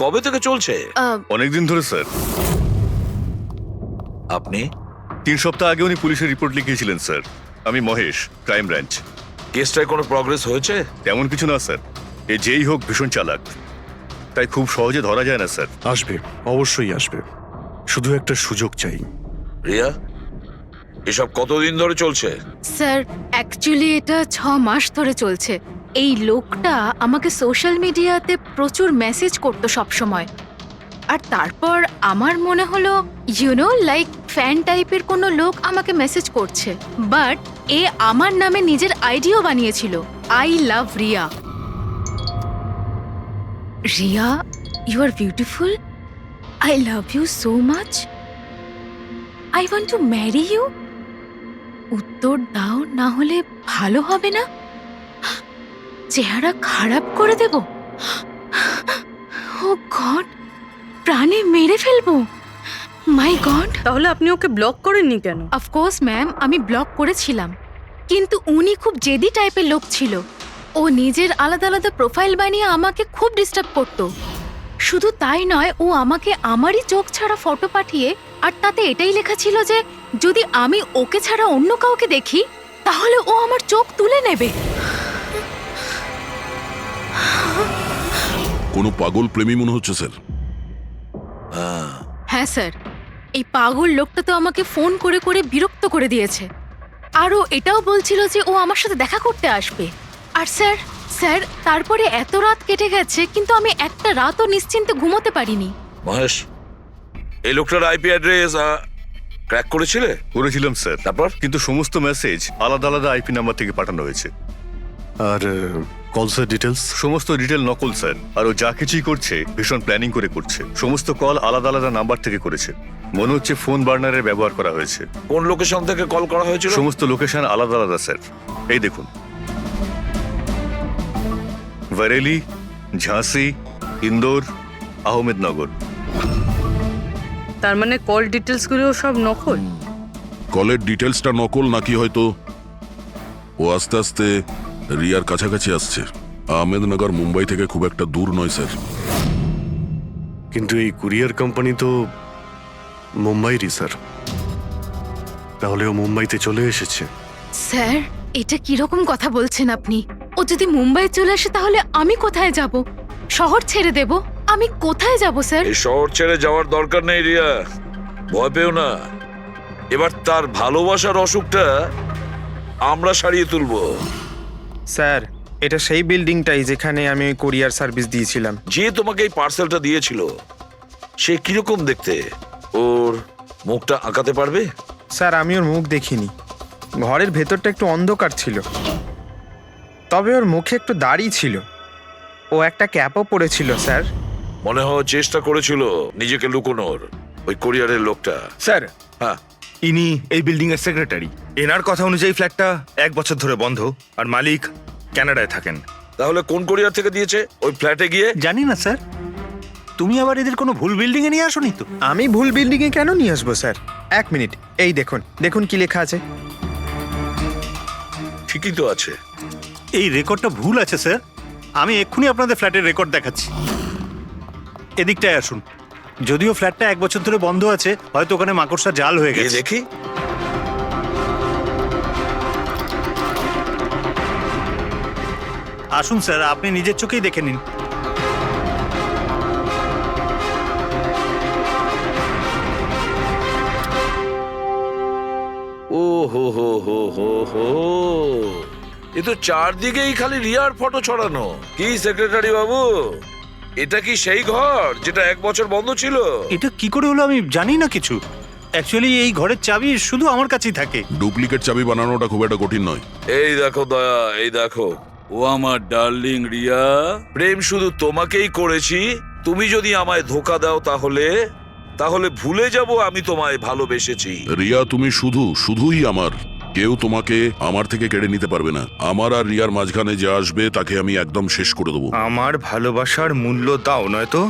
কবে থেকে চলছে? অনেকদিন ধরে স্যার। আপনি 3 সপ্তাহ আগে উনি পুলিশের রিপোর্ট লিখিয়েছিলেন স্যার। আমি মহেশ, ক্রাইম ব্রাঞ্চ। কেসটায় কোনো প্রগ্রেস হয়েছে? তেমন কিছু না স্যার। এ যেই হোক ভীষণ চালাক, তাই খুব সহজে ধরা যায় না স্যার। আসবে, অবশ্যই আসবে, শুধু একটা সুযোগ চাই। রিয়া, এসব কতদিন ধরে চলছে? স্যার অ্যাকচুয়ালি এটা 6 মাস ধরে চলছে। এই লোকটা আমাকে সোশ্যাল মিডিয়াতে প্রচুর মেসেজ করতো সব সময়। আর তারপর আমার মনে হলো লাইক ফ্যান টাইপের কোনো লোক আমাকে মেসেজ করছে, বাট এ আমার নামে নিজের আইডিও বানিয়েছিল, I love Riya. Riya, you are beautiful, I love you so much, I want to marry you. উত্তর দাও, না হলে ভালো হবে না, চেহারা খারাপ করে দেব। ও গড, প্রাণে মেরে ফেলবো। মাই গড। তাহলে আপনি ওকে ব্লক করেননি কেন? অফকোর্স ম্যাম, আমি ব্লক করেছিলাম, কিন্তু উনি খুব জেদি টাইপের লোক ছিল। ও নিজের আলাদা আলাদা প্রোফাইল বানিয়ে আমাকে খুব ডিস্টার্ব করতো। শুধু তাই নয়, ও আমাকে আমারই চোখ ছাড়া ফটো পাঠিয়ে, আর তাতে এটাই লেখা ছিল যে যদি আমি ওকে ছাড়া অন্য কাউকে দেখি তাহলে ও আমার চোখ তুলে নেবে। কোনো পাগল প্রেমী মনে হচ্ছে স্যার। হ্যাঁ স্যার, এই পাগল লোকটা তো আমাকে ফোন করে করে বিরক্ত করে দিয়েছে। আর ও এটাও বলছিল যে ও আমার সাথে দেখা করতে আসবে। আর স্যার স্যার তারপরে এত রাত কেটে গেছে, কিন্তু আমি একটা রাতও নিশ্চিন্তে ঘুমোতে পারিনি। মহেশ, এই লোকটার আইপি অ্যাড্রেস ক্র্যাক করেছিলে? করেছিলাম স্যার, তারপর? কিন্তু সমস্ত মেসেজ আলাদা আলাদা আইপি নাম্বার থেকে পাঠানো হয়েছে। আর কলসের ডিটেলস? সমস্ত ডিটেল নকল স্যার। আর ও যা কিছুই করছে ভীষণ প্ল্যানিং করে করছে। সমস্ত কল আলাদা আলাদা নাম্বার থেকে করেছে। মনে হচ্ছে ফোন বার্নারের ব্যবহার করা হয়েছে। কোন লোকেশন থেকে কল করা হয়েছিল? সমস্ত লোকেশন আলাদা আলাদা স্যার। এই দেখুন, বরেলি, ঝাঁসি, ইন্দোর, আহমেদনগর। তার মানে কল ডিটেলস গুলো সব নকল? কলের ডিটেলসটা নকল, নাকি হয়তো ও আস্তে আস্তে রিয়ার কাছাকাছি আসছে। আহমেদনগর মুম্বাই থেকে খুব একটা দূর নয় স্যার। কিন্তু এই কুরিয়ার কোম্পানি তো মুম্বাইরই স্যার। তাহলে ও মুম্বাইতে চলে এসেছে। স্যার, এটা কিরকম কথা বলছেন আপনি? ও যদি মুম্বাই চলে আসে তাহলে আমি কোথায় যাব? শহর ছেড়ে দেব? আমি কোথায় যাব স্যার? এই শহর ছেড়ে যাওয়ার দরকার নেই রিয়া, ভয় পেও না। এবার তার ভালোবাসার অসুখটা আমরা সারিয়ে তুলবো। স্যার, এটা সেই বিল্ডিংটাই যেখানে আমি ওই কোরিয়ার সার্ভিস দিয়েছিলাম। যে তোমাকে এই পার্সেলটা দিয়েছিল সে কিরকম দেখতে? ওর মুখটা আঁকাতে পারবে? স্যার, আমি ওর মুখ দেখিনি। ঘরের ভেতরটা একটু অন্ধকার ছিল, তবে ওর মুখে একটু দাড়ি ছিল। ও একটা ক্যাপও পরেছিল স্যার। মনে হয় চেষ্টা করেছিল নিজেকে লুকোনোর, ওই কোরিয়ারের লোকটা। স্যার, হ্যাঁ, ইনি এই বিল্ডিং এর সেক্রেটারি। এনার কথা অনুযায়ী ফ্ল্যাটটা 1 বছর ধরে বন্ধ, আর মালিক কানাডায় থাকেন। তাহলে কোন কোরিয়ার থেকে দিয়েছে? ওই ফ্ল্যাটে গিয়ে? জানি না স্যার। তুমি আবার এদের কোনো ভুল বিল্ডিং এ নিয়ে আসোনি তো? আমি ভুল বিল্ডিংয়ে কেন নিয়ে আসবো স্যার? 1 মিনিট, এই দেখুন দেখুন কি লেখা আছে। ঠিকই তো আছে। এই রেকর্ডটা ভুল আছে স্যার। আমি এক্ষুনি আপনাদের ফ্ল্যাটের রেকর্ড দেখাচ্ছি। এদিকটায় আসুন। যদিও ফ্ল্যাটটা 1 বছর ধরে বন্ধ আছে, হয়তো ওখানে মাকড়সা জাল হয়ে গিয়ে গেছে। দেখি। আসুন স্যার, আপনি নিজের চোখেই দেখে নিন। ও হো হো হো হো হো, এ তো চারদিকেই খালি রিয়ার ফটো ছড়ানো। কি সেক্রেটারি বাবু, এটা কি সেই ঘর যেটা 1 বছর বন্ধ ছিল? এটা কি করে হলো আমি জানি না কিছু। অ্যাকচুয়ালি এই ঘরের চাবি শুধু আমার কাছেই থাকে। ডুপ্লিকেট চাবি বানানোটা খুব একটা কঠিন নয়। এই দেখো দয়া, এই দেখো, ও আমার ডার্লিং রিয়া, প্রেম শুধু তোমাকেই করেছি। তুমি যদি আমায় ধোকা দাও তাহলে তাহলে ভুলে যাব আমি তোমায় ভালোবেসেছি। রিয়া, তুমি শুধুই আমার। কেউ তোমাকে আমার থেকে কেড়ে নিতে পারবে না। আমার আর রিয়ার মাঝখানে যে আসবে তাকে আমি একদম শেষ করে দেবো। আমার ভালোবাসার মূল্য দাও, নয়তো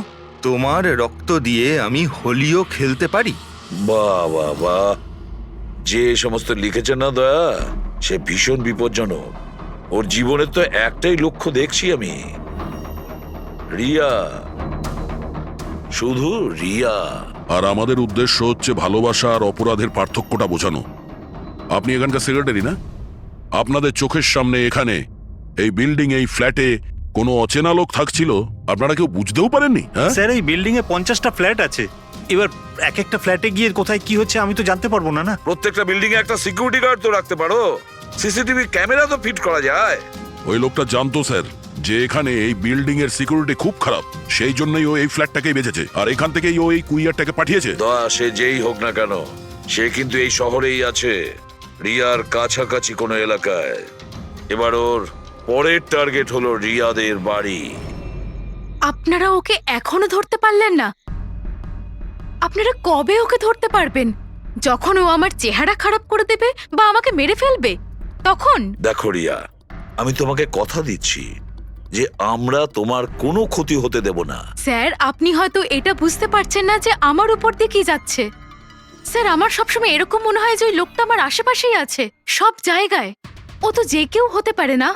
তোমার রক্ত দিয়ে আমি হোলিও খেলতে পারি। বাহ বাহ বাহ, যে সমস্ত লিখেছে না দয়া, সে ভীষণ বিপজ্জনক। ওর জীবনের তো একটাই লক্ষ্য দেখছি আমি, রিয়া। শুধু রিয়া। আর আমাদের উদ্দেশ্য হচ্ছে ভালোবাসা আর অপরাধের পার্থক্যটা বোঝানো। আপনি এখানকার সেক্রেটারি না? আপনাদের চোখের সামনে এখানে এই বিল্ডিং, এই ফ্ল্যাটে কোনো অচেনা লোক থাকছিল, আপনারা কেউ বুঝতেও পারেননি? হ্যাঁ, স্যার এই বিল্ডিং এ 50টা ফ্ল্যাট আছে। এবার এক একটা ফ্ল্যাটে গিয়ে কোথায় কি হচ্ছে আমি তো জানতে পারবো না। না প্রত্যেকটা বিল্ডিং এ একটা সিকিউরিটি গার্ড তো রাখতে পারো, সিসিটিভি ক্যামেরা তো ফিট করা যায়। ওই লোকটা জানতো স্যার যে এখানে এই বিল্ডিং এর সিকিউরিটি খুব খারাপ, সেই জন্যই ও এই ফ্ল্যাটটাকেই বেঁচেছে, আর এখান থেকেই ও এই কুইয়ারটাকে পাঠিয়েছে। দয়া, সে যেই হোক না কেন, সে কিন্তু এই শহরেই আছে, রিয়ার কাছাকাছি কোনো এলাকায়। এবার ওর পরের টার্গেট হলো রিয়াদের বাড়ি। আপনারা ওকে এখনো ধরতে পারলেন না? আপনারা কবে ওকে ধরতে পারবেন? যখন ও আমার চেহারা খারাপ করে দেবে বা আমাকে মেরে ফেলবে তখন? দেখো রিয়া, আমি তোমাকে কথা দিচ্ছি যে আমরা তোমার কোনো ক্ষতি হতে দেব না। স্যার, আপনি হয়তো এটা বুঝতে পারছেন না যে আমার উপর দিয়ে কি যাচ্ছে। স্যার, আমার সবসময় এরকম মনে হয় যে ওই লোকটা আমার আশেপাশেই আছে, সব জায়গায়। ও তো যে কেউ হতে পারে না?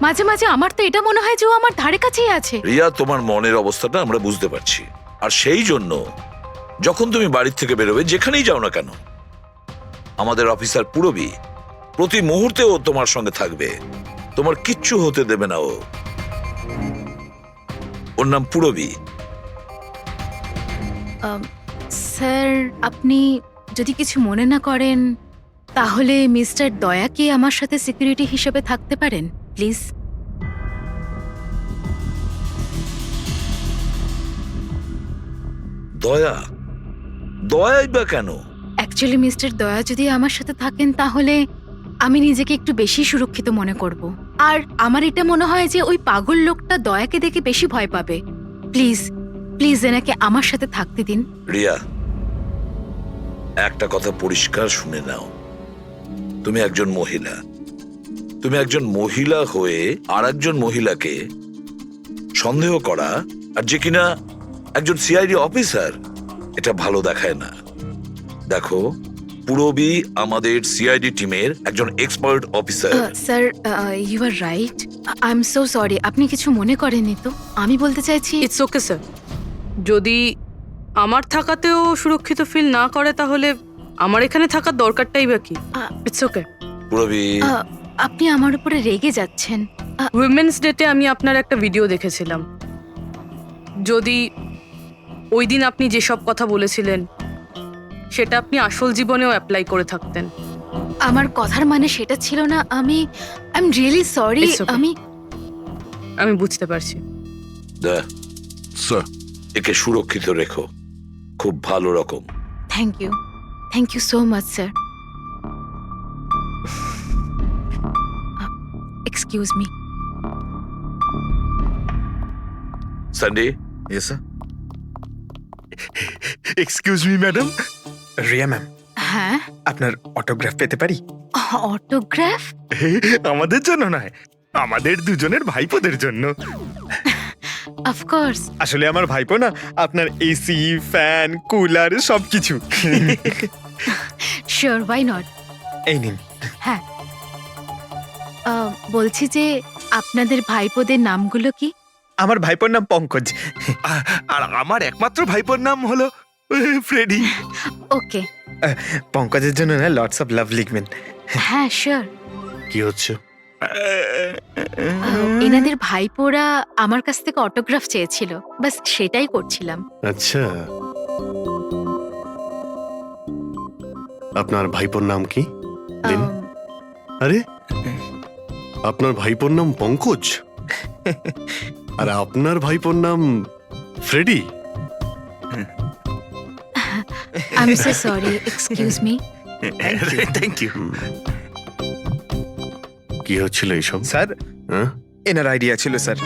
মাঝে মাঝে আমার তো এটা মনে হয় যে ও আমার ধারে কাছেই আছে। রিয়া, তোমার মনের অবস্থাটা আমরা বুঝতে পারছি, আর সেই জন্য যখন তুমি বাড়ির থেকে বেরোবে, যেখানেই যাও না কেন, আমাদের অফিসার পুরবী প্রতি মুহূর্তে ও তোমার সঙ্গে থাকবে, তোমার কিচ্ছু হতে দেবে না। ওর নাম পুরবী। স্যার, আপনি যদি কিছু মনে না করেন তাহলে মিস্টার দয়াকে আমার সাথে সিকিউরিটি হিসেবে থাকতে পারেন, প্লিজ। দয়া? দয়াই বা কেন? অ্যাকচুয়ালি মিস্টার দয়া যদি আমার সাথে থাকেন তাহলে আমি নিজেকে একটু বেশি সুরক্ষিত মনে করব। আর আমার এটা মনে হয় যে ওই পাগল লোকটা দয়াকে দেখে বেশি ভয় পাবে। প্লিজ প্লিজ এনাকে আমার সাথে থাকতে দিন। রিয়া, একটা কথা পরিষ্কার শুনে নাও, তুমি একজন মহিলা। তুমি একজন মহিলা হয়ে আর একজন মহিলাকে সন্দেহ করা, আর যে কিনা একজন সিআইডি অফিসার, এটা ভালো দেখায় না। দেখো, পুরবী আমাদের সিআইডি টিমের একজন expert officer. Sir, you are right. I am so sorry. আপনি কিছু মনে করেননি তো? আমি বলতে চাইছি, ইটস ওকে স্যার। যদি আমার থাকাতেও সুরক্ষিত ফিল না করে তাহলে আমার এখানে থাকার দরকারটাই বা কি? It's okay. পুরবী, আপনি আমার উপরে রেগে যাচ্ছেন। উইমেন্স ডেতে আমি আপনার একটা ভিডিও দেখেছিলাম। যদি ওই দিন আপনি যেসব কথা বলেছিলেন সেটা আপনি আসল জীবনেও অ্যাপ্লাই করে থাকতেন। আমার কথার মানে সেটা ছিল না। I am really sorry. It's okay. আমি বুঝতে পারছি। দয়া, স্যার, একে সুরক্ষিত রেখো, খুব ভালো রকম। Thank you so much sir. Excuse me. Sandy. Yes sir. Excuse me madam. Riya ma'am, হ্যাঁ, আপনার অটোগ্রাফ পেতে পারি? অটোগ্রাফ? আমাদের জন্য নয়, আমাদের দুজনের ভাইপোদের জন্য। অফকোর্স। আসলে আমার ভাইপো না আপনার এসি, ফ্যান, কুলার সবকিছু। Sure, why not. এই নিন। হ্যাঁ, বলছি যে আপনাদের ভাইপোদের নামগুলো কি? আমার ভাইপোর নাম পঙ্কজ, আর আমার একমাত্র ভাইপোর নাম হলো ফ্রেডি। ওকে। পঙ্কজের জন্য না লটস অফ লাভ লিখবেন। হ্যাঁ, শিওর। কি হচ্ছে? এনাদের ভাইপোরা আমার কাছ থেকে অটোগ্রাফ চেয়েছিল, বাস সেটাই করছিলাম। আচ্ছা, আপনার ভাইপোর নাম কি? দিন। আরে, আপনার ভাইপোর নাম পঙ্কজ আর আপনার ভাইপোর নাম Freddie? I am so sorry, excuse me. Thank you. কি হচ্ছিল এইসব? স্যার, হ্যাঁ? এনার আইডিয়া ছিল স্যার।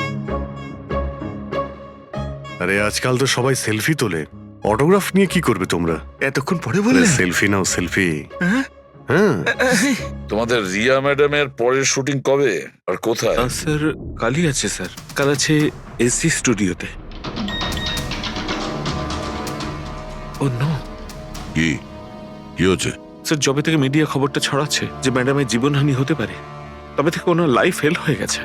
আরে আজকাল তো সবাই সেলফি তোলে, অটোগ্রাফ নিয়ে কি করবে তোমরা? এতক্ষণ পরে বললে সেলফি নাও, সেলফি। হ্যাঁ, তোমাদের রিয়া ম্যাডামের পরের শুটিং কবে আর কোথায়? স্যার, কালই আছে স্যার। কাল আছে এসি স্টুডিওতে। ও নো কি কি হচ্ছে? স্যার, যবে থেকে মিডিয়া খবরটা ছড়াচ্ছে যে ম্যাডামের জীবনহানি হতে পারে, তবে থেকে ওনার লাইফ ফেল হয়ে গেছে।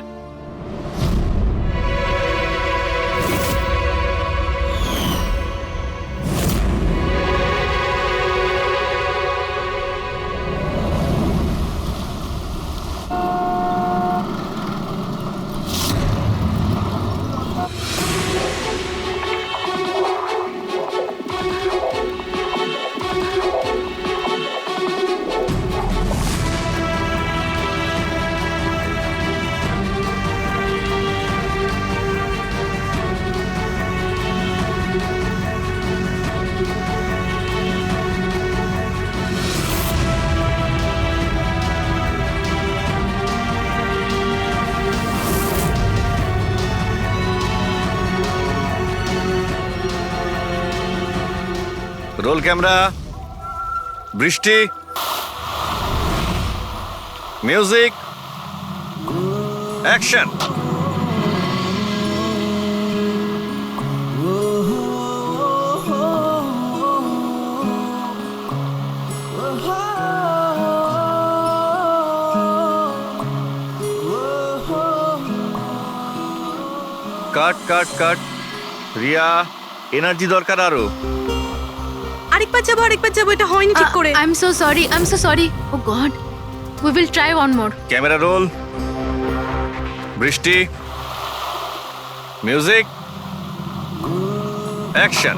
রোল ক্যামেরা, বৃষ্টি, music, action. Cut cut cut. Riya, energy দরকার আরো। আরেকবার যাবো, এটা হয়নি ঠিক করে। I am so sorry oh god we will try one more. Camera roll, বৃষ্টি, মিউজিক, অ্যাকশন।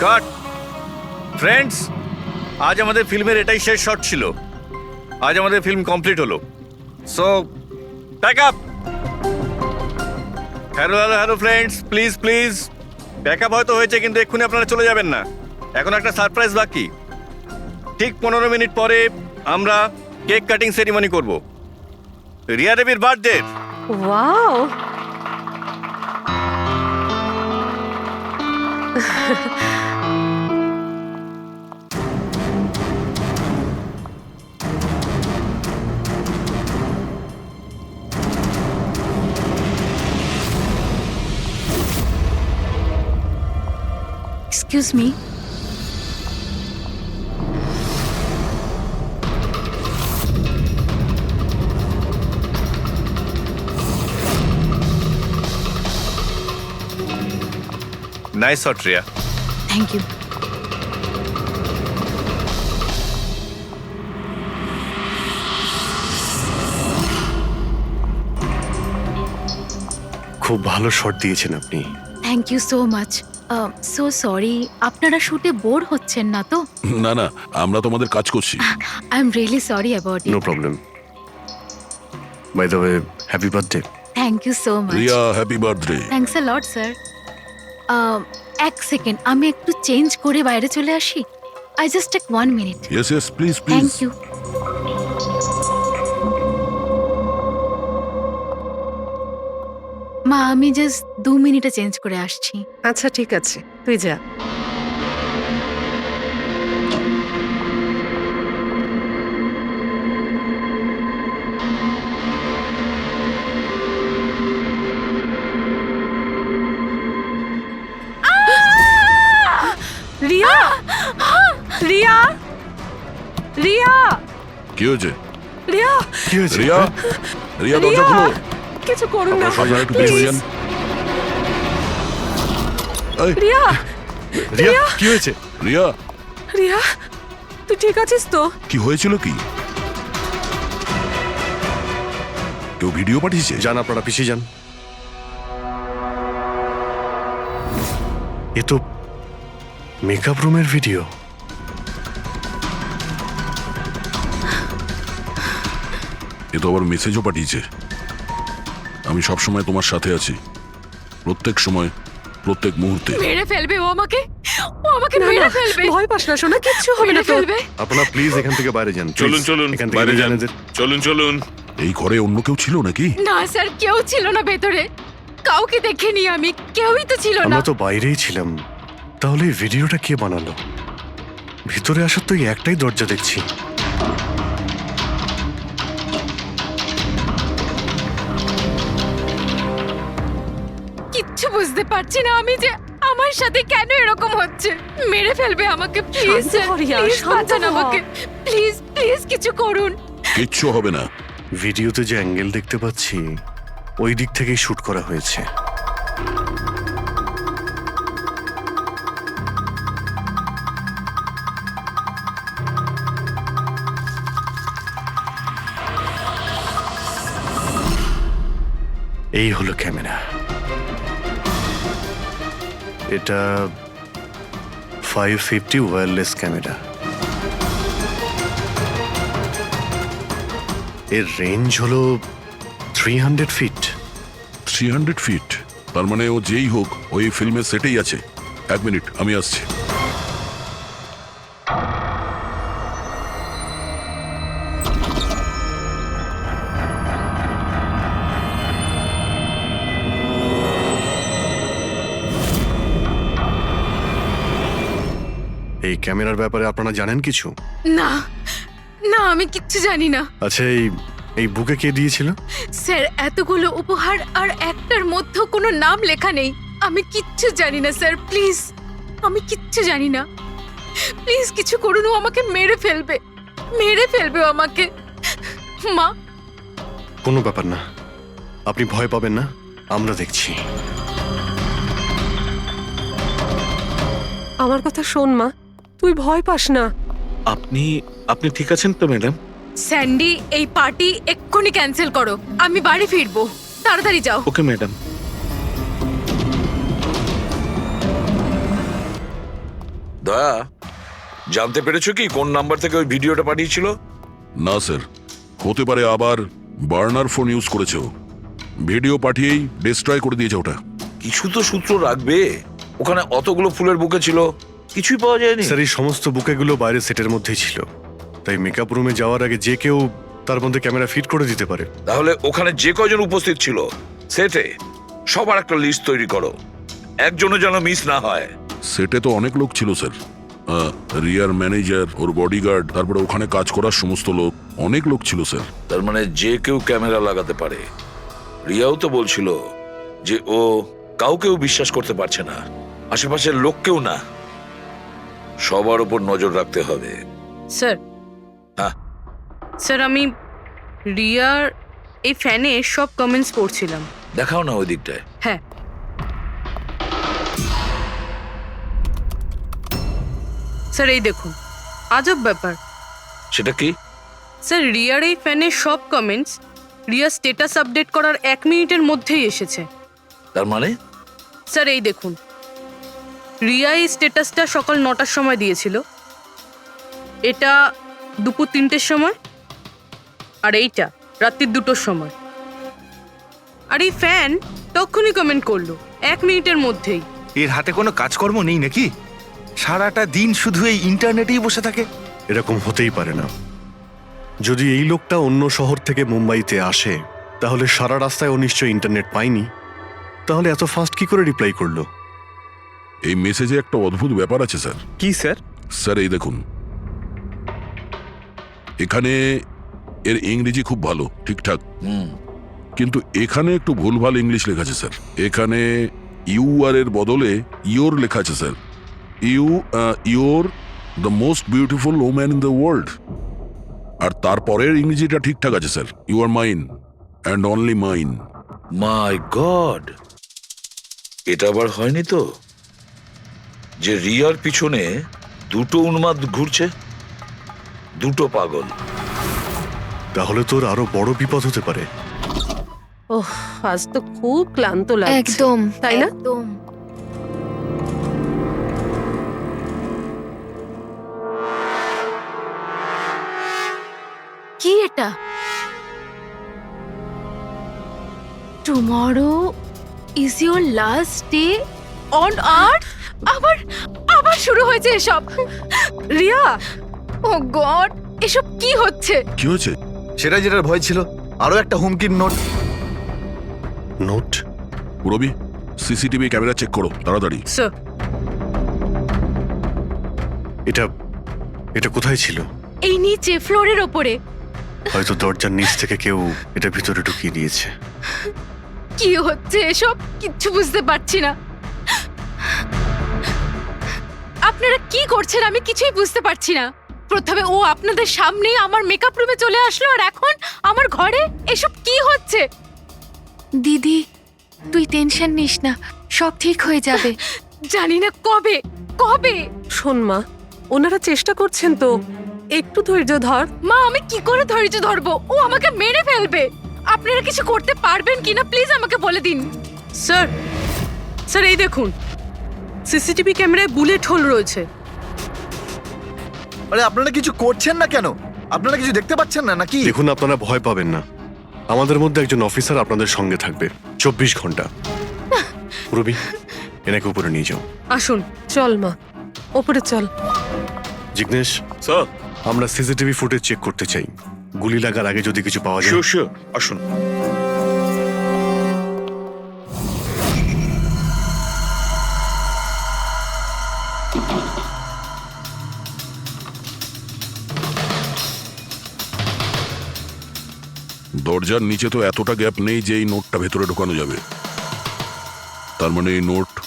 কাট। ফ্রেন্ডস, আজ আমাদের ফিল্মের এটাই শেষ শট ছিল। আজ আমাদের ফিল্ম কমপ্লিট হলো। So pack up. Hello friends, please please pack up হয়তো হয়েছে, কিন্তু এক্ষুনি আপনারা চলে যাবেন না। এখন একটা সারপ্রাইজ বাকি। ঠিক 15 মিনিট পরে আমরা কেক কাটিং সেরিমনি করব। রিয়া দেবীর birthday. Wow, excuse me. Nice shot Riya. Thank you. খুব ভালো শট দিয়েছেন আপনি। Thank you so much. So sorry, আপনারা শুটে বোর হচ্ছেন না তো? না না, আমরা তোমাদের কাজ করছি। I am really sorry about no it. Problem. By the way, happy birthday. Thank you so much. Riya, happy birthday. Thanks a lot sir. এক সেকেন্ড, আমি একটু চেঞ্জ করে বাইরে চলে আসি। I just take 1 minute. Yes please thank you. মা, আমি just 2 মিনিটে চেঞ্জ করে আসছি। আচ্ছা ঠিক আছে, তুই যা। রিয়া, রিয়া, রিয়া, কি হয়েছে? রিয়া, কি হয়েছে? রিয়া, রিয়া দরজা খুলো। কিছু করুন না, আপনারা একটু পিছনে যান। এই, রিয়া, রিয়া, কি হয়েছে? রিয়া, রিয়া, তুই ঠিক আছিস তো? কি হয়েছিল কি? কেউ ভিডিও পাঠিয়েছে? যান, আপনারা পিছিয়ে যান। এ তো মেকআপ রুমের ভিডিও। এ তো আবার মেসেজও পাঠিয়েছে। আমি সব সময় তোমার সাথে আছি, প্রত্যেক সময়, প্রত্যেক মুহূর্তে। মেরে ফেলবে ও আমাকে, মেরে ফেলবে। ভয় পাস না সোনা, কিচ্ছু হবে না মেরে তোর। ফেলবে। আপনারা প্লিজ এখান থেকে বাইরে যান। please। চলুন চলুন এখান থেকে বাইরে বেরিয়ে যান। যান এদের। চলুন চলুন। এই ঘরে অন্য কেউ ছিল নাকি? না স্যার, কেউ ছিল না ভেতরে। কাউকে দেখিনি আমি, কেউই তো ছিল না। আমরা তো বাইরেই ছিলাম। তাহলে এই ভিডিওটা কে বানালো? ভিতরে আসার তো এই একটাই দরজা দেখছি। কিচ্ছু বুঝতে পারছি না আমি যে আমার সাথে কেন এরকম হচ্ছে। মেরে ফেলবে আমাকে, প্লিজ শান্ত হ রিয়া, প্লিজ শান্ত বাঁচান হ। আমাকে, প্লিজ প্লিজ কিছু করুন। কিচ্ছু হবে না। ভিডিওতে যে অ্যাঙ্গেল দেখতে পাচ্ছি ওই দিক থেকেই শুট করা হয়েছে। এই হলো ক্যামেরা। এটা 550 ওয়্যারলেস ক্যামেরা। এর রেঞ্জ হলো 300 ফিট। 300 ফিট? তার মানে ও যেই হোক ওই ফিল্মের সেটেই আছে। 1 মিনিট, আমি আসছি। এই ক্যামেরার ব্যাপারে আপনারা জানেন কিছু? না না, আমি কিচ্ছু জানি না। আচ্ছা, এই বুকে কে দিয়েছিল? স্যার, এতগুলো উপহার আর একটার মধ্যেও কোনো নাম লেখা নেই। আমি কিচ্ছু জানি না স্যার, প্লিজ। আমি কিচ্ছু জানি না, প্লিজ কিছু করুন। ও আমাকে মেরে ফেলবে, মেরে ফেলবে ও আমাকে। মা, কোনো ব্যাপার না, আপনি ভয় পাবেন না, আমরা দেখছি। আমার কথা শোন মা, তুই ভয় পাস না। আপনি ঠিক আছেন তো ম্যাডাম? স্যান্ডি, এই পার্টি এক্ষুনি ক্যান্সেল করো। আমি বাড়ি ফিরবো, তাড়াতাড়ি যাও। Okay madam. দয়া, জানতে পেরেছো কি কোন নাম্বার থেকে ওই ভিডিওটা পাঠিয়েছিল? না স্যার, হতে পারে আবার বার্নার ফোন ইউজ করেছে ও। ভিডিও পাঠিয়েই ডিস্ট্রয় করে দিয়েছে ওটা। কিছু তো সূত্র রাখবে। ওখানে অতগুলো ফুলের বুকে ছিল, কিছুই পাওয়া যায়নি। স্যার, এই সমস্ত বুকেগুলো বাইরে সেটের মধ্যেই ছিল, তাই মেকআপ রুমে যাওয়ার আগে যে কেউ তার মধ্যে ক্যামেরা ফিট করে দিতে পারে। তাহলে ওখানে যে কয়জন উপস্থিত ছিল সেটে সবার একটা লিস্ট তৈরি করো, একজনও যেন মিস না হয়। সেটে তো অনেক লোক ছিল স্যার। রিয়ার ম্যানেজার, ওর বডিগার্ড, তারপরে ওখানে কাজ করার সমস্ত লোক, অনেক লোক ছিল স্যার। তার মানে যে কেউ ক্যামেরা লাগাতে পারে। রিয়াও তো বলছিল যে ও কাউকেও বিশ্বাস করতে পারছে না, আশেপাশের লোককেও না। সবার উপর নজর রাখতে হবে। স্যার, হ্যাঁ? স্যার, আমি রিয়ার এই ফ্যানে সব কমেন্টস পড়ছিলাম। দেখাও না ওই দিকটায়। হ্যাঁ স্যার, এই দেখুন, আজব ব্যাপার। সেটা কি? স্যার, রিয়ার এই ফ্যানের সব কমেন্টস রিয়ার স্ট্যাটাস আপডেট করার 1 মিনিটের মধ্যেই এসেছে। তার মানে? স্যার, এই দেখুন, রিয়া এই স্ট্যাটাসটা সকাল 9টার সময় দিয়েছিল, এটা দুপুর 3টের সময়, আর এইটা রাত্রি 2টোর সময়। আর এই ফ্যান তখনই কমেন্ট করলো 1 মিনিটের মধ্যেই। এর হাতে কোনো কাজকর্ম নেই নাকি? সারাটা দিন শুধু এই ইন্টারনেটেই বসে থাকে। এরকম হতেই পারে না। যদি এই লোকটা অন্য শহর থেকে মুম্বাইতে আসে, তাহলে সারা রাস্তায় ও নিশ্চয়ই ইন্টারনেট পায়নি। তাহলে এত ফাস্ট কি করে রিপ্লাই করলো? এই মেসেজে একটা অদ্ভুত ব্যাপার আছে স্যার। কি স্যার? স্যার, এই দেখুন, এখানে এর ইংরেজি খুব ভালো, ঠিকঠাক, কিন্তু এখানে একটু ভুলভাল ইংলিশ লেখা আছে স্যার। এখানে ইউ আর এর বদলে ইয়োর লেখা আছে sir. Your the most beautiful woman in the world. আর তারপরের ইংরেজিটা ঠিকঠাক আছে sir, you are mine and only mine. My god, এটা আবার হয়নি তো যে রিয়ার পিছনে দুটো উন্মাদ ঘুরছে, দুটো পাগল। তাহলে তোর আরো বড় বিপদ হতে পারে। ওহ, আজ তো খুব ক্লান্ত লাগছে। একদম, তাই না? একদম। কি এটা? Tomorrow is your last day on earth. আবার শুরু হয়েছে এসব। রিয়া, ও গড, এসব কি হচ্ছে? কি হয়েছে? সেটা যেটার ভয় ছিল, আরো একটা হুমকির নোট। নোট? রবি, সিসিটিভি ক্যামেরা চেক করো তাড়াতাড়ি। স্যার, এটা কোথায় ছিল? এই নিচে ফ্লোরের ওপরে। হয়তো দরজার নিচ থেকে কেউ এটা ভিতরে ঢুকিয়ে দিয়েছে। কি হচ্ছে এসব? কিচ্ছু বুঝতে পারছি না। আপনারা কি করছেন আমি কিছুই বুঝতে পারছি না। প্রথমে ও আপনাদের সামনেই আমার মেকআপ রুমে চলে আসলো, আর এখন আমার ঘরে এসব কি হচ্ছে? দিদি, তুই টেনশন নিস না, সব ঠিক হয়ে যাবে। জানি না কবে কবে। শোন মা, ওনারা চেষ্টা করছেন তো, একটু ধৈর্য ধর। মা, আমি কি করে ধৈর্য ধরবো? ও আমাকে মেরে ফেলবে। আপনারা কিছু করতে পারবেন কিনা প্লিজ আমাকে বলে দিন। স্যার স্যার এই দেখুন, সিসিটিভি ক্যামেরায় বুলেট হোল রয়েছে। আরে আপনারা কিছু করছেন না কেন? আপনারা কিছু দেখতে পাচ্ছেন না নাকি? দেখুন, আপনারা ভয় পাবেন না, আমাদের মধ্যে একজন অফিসার আপনাদের সঙ্গে থাকবে 24 ঘন্টা। রবি, এনাকে উপরে নিয়ে যাও। আসুন। চল মা, ওপরে চল। জিগ্নেশ স্যার, আমরা সিসিটিভি ফুটেজ চেক করতে চাই, গুলি লাগার আগে যদি কিছু পাওয়া যায়। শিওর শিওর, আসুন। দরজার নিচে তো এতটা গ্যাপ নেই যে এই নোটটা ভেতরে ঢোকানো যাবে। তার মানে এই নোট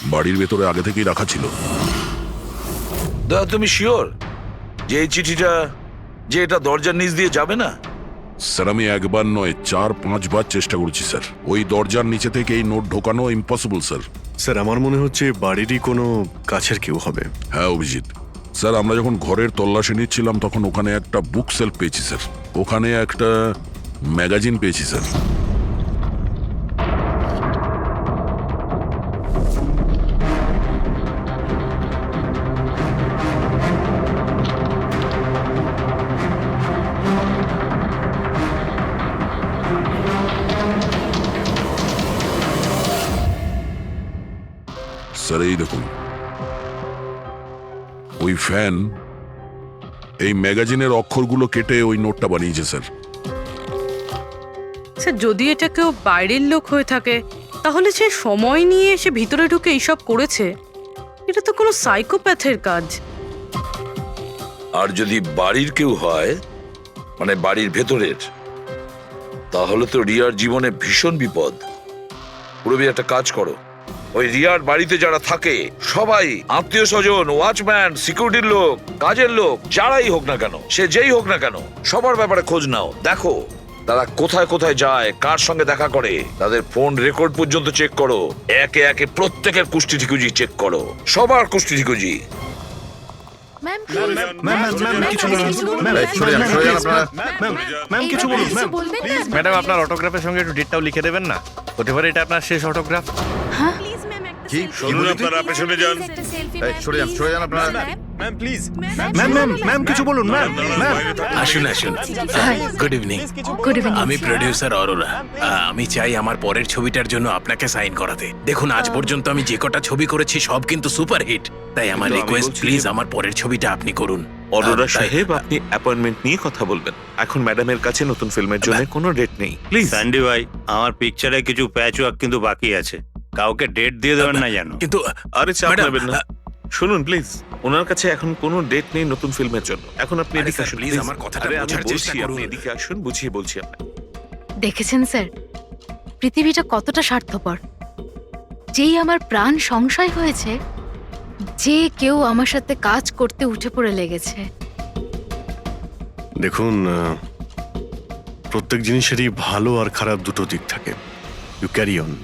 বাড়ির ভেতরে আগে থেকেই রাখা ছিল। দাদা তুমি শিওর যে এই চিঠিটা যে এটা দরজার নিচ দিয়ে যাবে না? স্যার, আমি একবার নয় 4-5 বার চেষ্টা করেছি স্যার। ওই দরজার নিচে থেকে এই নোট ঢোকানো ইম্পসিবল স্যার। স্যার, আমার মনে হচ্ছে বাড়িরই কোনো কাছের কেউ হবে। হ্যাঁ অভিজিৎ স্যার, আমরা যখন ঘরের তল্লাশি নিচ্ছিলাম তখন ওখানে একটা বুক সেলফ পেয়েছি স্যার। ওখানে একটা ম্যাগাজিন পেয়েছি স্যার। স্যার এই দেখুন, ওই ফ্যান এই ম্যাগাজিনের অক্ষরগুলো কেটে ওই নোটটা বানিয়েছে স্যার। স্যার যদি এটা কেউ বাইরের লোক হয়ে থাকে তাহলে সে সময় নিয়ে এসে ভিতরে ঢুকে এইসব করেছে, এটা তো কোনো সাইকোপ্যাথের কাজ। আর যদি বাড়ির কেউ হয়, মানে বাড়ির ভেতরের, তাহলে তো রিয়ার জীবনে ভীষণ বিপদ। পুরবি একটা কাজ করো, ওই রিয়ার বাড়িতে যারা থাকে সবাই আত্মীয় স্বজন, ওয়াচম্যান, সিকিউরিটির লোক, কাজের লোক, যারাই হোক না কেন, সে যেই হোক না কেন, সবার ব্যাপারে খোঁজ নাও। দেখো তারা কোথায় কোথায় যায়, কার সঙ্গে দেখা করে, তাদের ফোন রেকর্ড পর্যন্ত চেক করো। একে একে প্রত্যেকের কুষ্টি ঠিকুজি চেক করো, সবার কুষ্টি ঠিকুজি। ম্যাম কিছু বলুন। সরে যান আপনারা। ম্যাম কিছু বলুন। ম্যাম বলবেন না? ম্যাডাম, আপনার অটোগ্রাফের সঙ্গে একটু ডেটটাও লিখে দেবেন না? হতে পারে এটা আপনার শেষ অটোগ্রাফ। কি শুনুন, আপনারা পেছনে যান। সরে যান আপনারা। ম্যাম প্লিজ, ম্যাম কিছু বলুন। ম্যাম আসুন আসুন। Good evening. Good evening. আমি প্রডিউসার অরোরা। আমি চাই আমার পরের ছবিটার জন্য আপনাকে সাইন করাতে। দেখুন, আজ পর্যন্ত আমি যে কটা ছবি করেছি সব কিন্তু সুপারহিট। তাই আমার কিন্তু আমি রিকোয়েস্ট, বলছি প্লিজ যে- আমার পরের ছবিটা আপনি করুন। অরোরা তাই- সাহেব, আপনি অ্যাপয়েন্টমেন্ট নিয়ে কথা বলবেন। এখন ম্যাডামের কাছে নতুন ফিল্মের জন্য কোনো ডেট নেই, প্লিজ। স্যান্ডি ভাই, আমার পিকচারে কিছু প্যাচ ওয়ার্ক কিন্তু বাকি আছে, কাউকে ডেট দিয়ে দেবেন না জানো। কিন্তু আরে চাপ ম্যাডাম, নেবেন না। শুনুন প্লিজ, ওনার কাছে এখন কোনো ডেট নেই নতুন ফিল্মের জন্য। এখন আপনি আরে এদিকে স্যার, আসুন প্লিজ, প্লিজ। আমার কথাটা আরে আমি বোঝার চেষ্টা বলছি, আপনি করুন। এদিকে আসুন, বুঝিয়ে বলছি আপনাকে। দেখেছেন স্যার, পৃথিবীটা কতটা স্বার্থপর। যেই আমার প্রাণ সংশয় হয়েছে, যে কেউ আমার সাথে কাজ করতে উঠে পড়ে লেগেছে। দেখুন, প্রত্যেক জিনিসেরই ভালো আর খারাপ দুটো দিক থাকে। You carry on.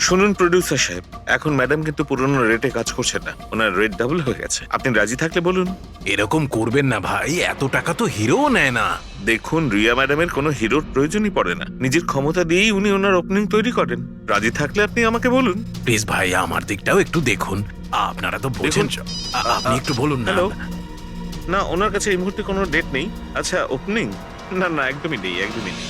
শুনুন প্রডিউসার সাহেব, এখন ম্যাডাম কিন্তু পুরনো রেটে কাজ করছে না, ওনার রেট ডাবল হয়ে গেছে। আপনি রাজি থাকলে বলুন। এরকম করবেন না ভাই, এত টাকা তো হিরোও নেয় না। দেখুন, রিয়া ম্যাডামের কোনো হিরোর প্রয়োজনই পড়ে না, নিজের ক্ষমতা দিয়েই উনি ওনার ওপেনিং তৈরি করেন। রাজি থাকলে আপনি আমাকে বলুন। প্লিজ ভাই, আমার দিকটাও একটু দেখুন। আপনারা তো বোঝেন। আপনি একটু বলুন না। হ্যালো, না ওনার কাছে এই মুহূর্তে কোনো ডেট নেই। আচ্ছা, ওপেনিং? না না, একদমই নেই, একদমই নেই।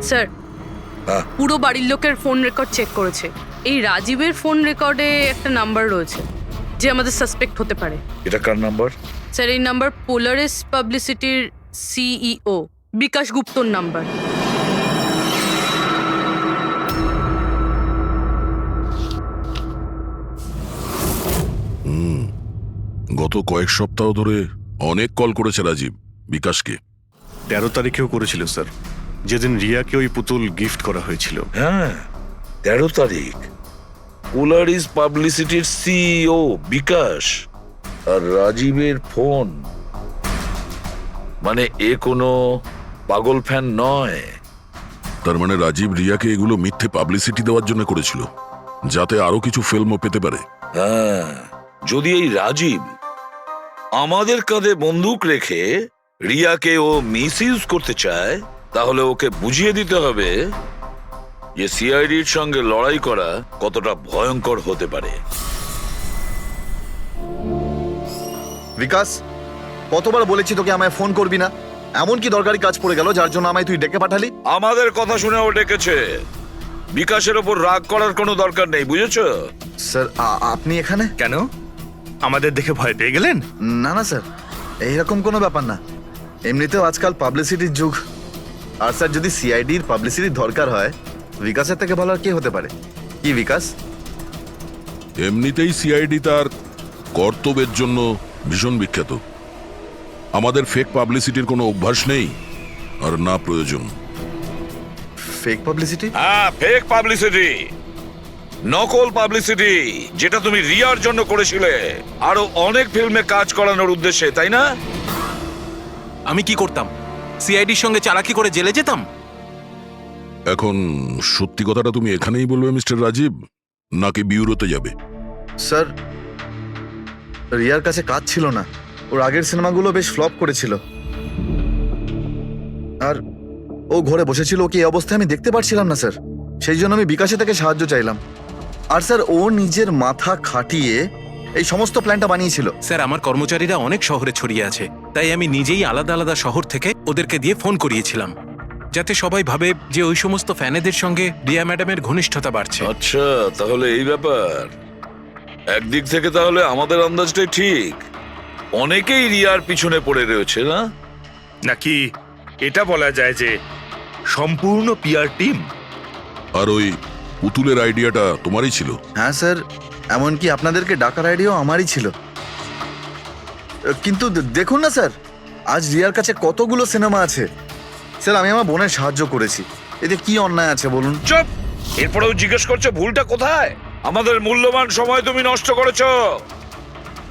স্যার, হ্যাঁ। পুরো বাড়ির লোকের ফোন রেকর্ড চেক করেছে। এই রাজীবের ফোন রেকর্ডে একটা নাম্বার রয়েছে যে আমাদের সাসপেক্ট হতে পারে। এটা কার নাম্বার? স্যার, এই নাম্বার পোলারিস পাবলিসিটির সিইও বিকাশ গুপ্তর নাম্বার। গত কয়েক সপ্তাহ ধরে অনেক কল করেছে রাজীব বিকাশকে। 13 তারিখেও করেছিল স্যার, যেদিন রিয়াকে ওই পুতুল গিফট করা হয়েছিল। হ্যাঁ 13 তারিখ। পোলারিস পাবলিসিটির সিইও বিকাশ আর রাজীবের ফোন, মানে এ কোনো পাগল ফ্যান নয়। তার মানে রাজীব রিয়াকে এগুলো মিথ্যে পাবলিসিটি দেওয়ার জন্য করেছিল, যাতে আরো কিছু ফিল্মও পেতে পারে। হ্যাঁ, যদি এই রাজীব আমাদের কাঁধে বন্দুক রেখে রিয়াকে ও মিসইউজ করতে চায়, তাহলে ওকে বুঝিয়ে দিতে হবে যে সিআইডির সঙ্গে লড়াই করা কতটা ভয়ঙ্কর হতে পারে। বিকাশ, কতবার বলেছি তোকে আমায় ফোন করবি না? এমন কি দরকারি কাজ পড়ে গেল যার জন্য আমায় তুই ডেকে পাঠালি? আমাদের কথা শুনে ও ডেকেছে। বিকাশের ওপর রাগ করার কোনো দরকার নেই, বুঝেছো? স্যার আপনি এখানে কেন আমাদের দেখে ভয় পেয়ে গেলেন? না না স্যার, এইরকম কোনো ব্যাপার না। এমনিতেও আজকাল পাবলিসিটির যুগ। আর স্যার, যদি সিআইডির পাবলিসিটির দরকার হয়, বিকাশের থেকে ভালো আর কে হতে পারে? কি বিকাশ? এমনিতেই সিআইডি তার কর্তব্যের জন্য ভীষণ বিখ্যাত। আমাদের ফেক পাবলিসিটির কোনো অভ্যাস নেই, আর না প্রয়োজন। Fake publicity? হ্যাঁ, ফেক পাবলিসিটি, নকল পাবলিসিটি, যেটা তুমি রিয়ার জন্য করেছিলে আরো অনেক ফিল্মে কাজ করানোর উদ্দেশ্যে, তাই না? আমি কি করতাম? সিআইডির সঙ্গে চালাকি করে জেলে যেতাম? এখন সত্যি কথাটা তুমি এখানেই বলবে মিস্টার রাজীব, নাকি বিউরোতে যাবে? স্যার, রিয়ার কাছে কাজ ছিল না। ওর আগের সিনেমাগুলো বেশ ফ্লপ করেছিল, আর ও ঘরে বসেছিল। ওকে এই অবস্থায় আমি দেখতে পারছিলাম না স্যার, সেই জন্য আমি বিকাশে থেকে সাহায্য চাইলাম। আর স্যার, ও নিজের মাথা খাটিয়ে এই সমস্ত প্ল্যানটা বানিয়েছিল। স্যার, আমার কর্মচারীরা অনেক শহরে ছড়িয়ে আছে, তাই আমি নিজেই আলাদা আলাদা শহর থেকে ওদেরকে দিয়ে ফোন করিয়েছিলাম, যাতে সবাই ভাবে যে ওই সমস্ত ফ্যানেদের সঙ্গে রিয়া ম্যাডামের ঘনিষ্ঠতা বাড়ছে। আচ্ছা, তাহলে এই ব্যাপার। একদিক থেকে তাহলে আমাদের আন্দাজটাই ঠিক, অনেকেই রিয়ার পিছনে পড়ে রয়েছে, না? নাকি এটা বলা যায় যে সম্পূর্ণ পিআর টিম? আর ওই পুতুলের আইডিয়াটা তোমারই ছিল? হ্যাঁ স্যার, এমনকি আপনাদেরকে ডাকার আইডিয়াও আমারই ছিল। কিন্তু দেখুন না স্যার, আজ রিয়ার কাছে কতগুলো সিনেমা আছে। স্যার, আমি আমার বোনের সাহায্য করেছি, এতে কি অন্যায় আছে বলুন? চুপ! এরপরেও জিজ্ঞেস করছো ভুলটা কোথায়? আমাদের মূল্যবান সময় তুমি নষ্ট করেছো।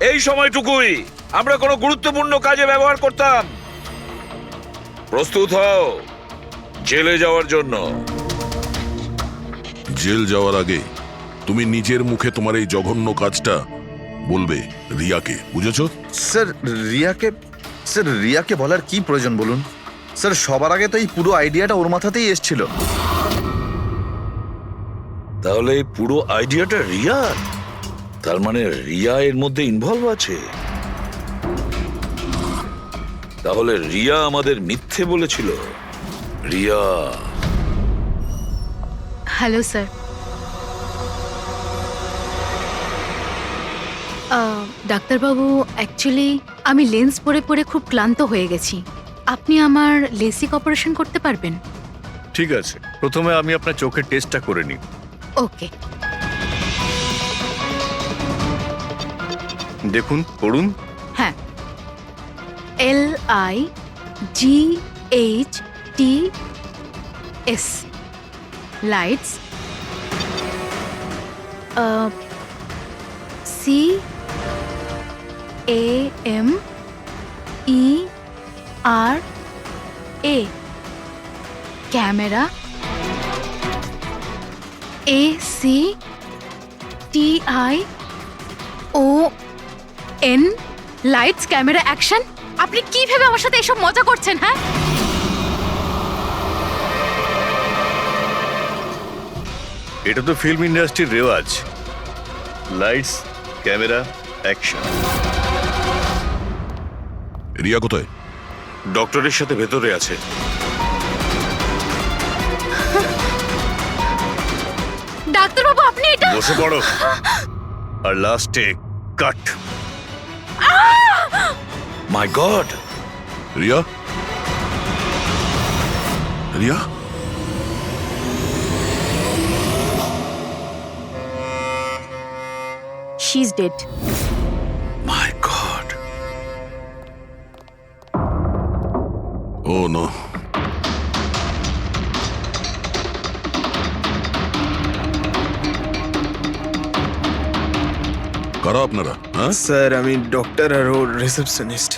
এই সময়টুকুই আমরা কোনো গুরুত্বপূর্ণ কাজে ব্যবহার করতাম। প্রস্তুত হও জেলে যাওয়ার জন্য। জেল যাওয়ার আগে তুমি নিজের মুখে তোমার এই জঘন্য কাজটা বলবে রিয়াকে, বুঝেছো? স্যার, রিয়াকে বলার কি প্রয়োজন বলুন? স্যার, সবার আগে তো এই পুরো আইডিয়াটা ওর মাথাতেই এসেছিল। তাহলে এই পুরো আইডিয়াটা রিয়ার? তার মানে রিয়া এর মধ্যে ইনভলভ আছে। তাহলে রিয়া আমাদের মিথ্যে বলেছিল। রিয়া। Hello sir. ডাক্তারবাবু, অ্যাকচুয়ালি আমি লেন্স পরে পরে খুব ক্লান্ত হয়ে গেছি। আপনি আমার লেসিক অপারেশন করতে পারবেন? ঠিক আছে, প্রথমে আমি আপনার চোখের টেস্টটা করে নিই। ওকে। দেখুন, পড়ুন। হ্যাঁ, LIGHTS, lights. CAMERA, camera. ACTION, lights, camera, action. আপনি কি ভেবে আমার সাথে এসব মজা করছেন? হ্যাঁ, এটা তো ফিল্ম ইন্ডাস্ট্রির রেওয়াজ। Lights, camera, action. রিয়া কোথায়? ডক্টরের সাথে ভেতরে আছে। ডাক্তারবাবু, আপনি এটা বসে পড়ো। আর লাস্টে cut. My god! Riya? Riya? She is dead. My god! Oh oh no. কারা আপনারা? হ্যাঁ, স্যার আমি ডক্টর আর ওর রিসেপশনিস্ট।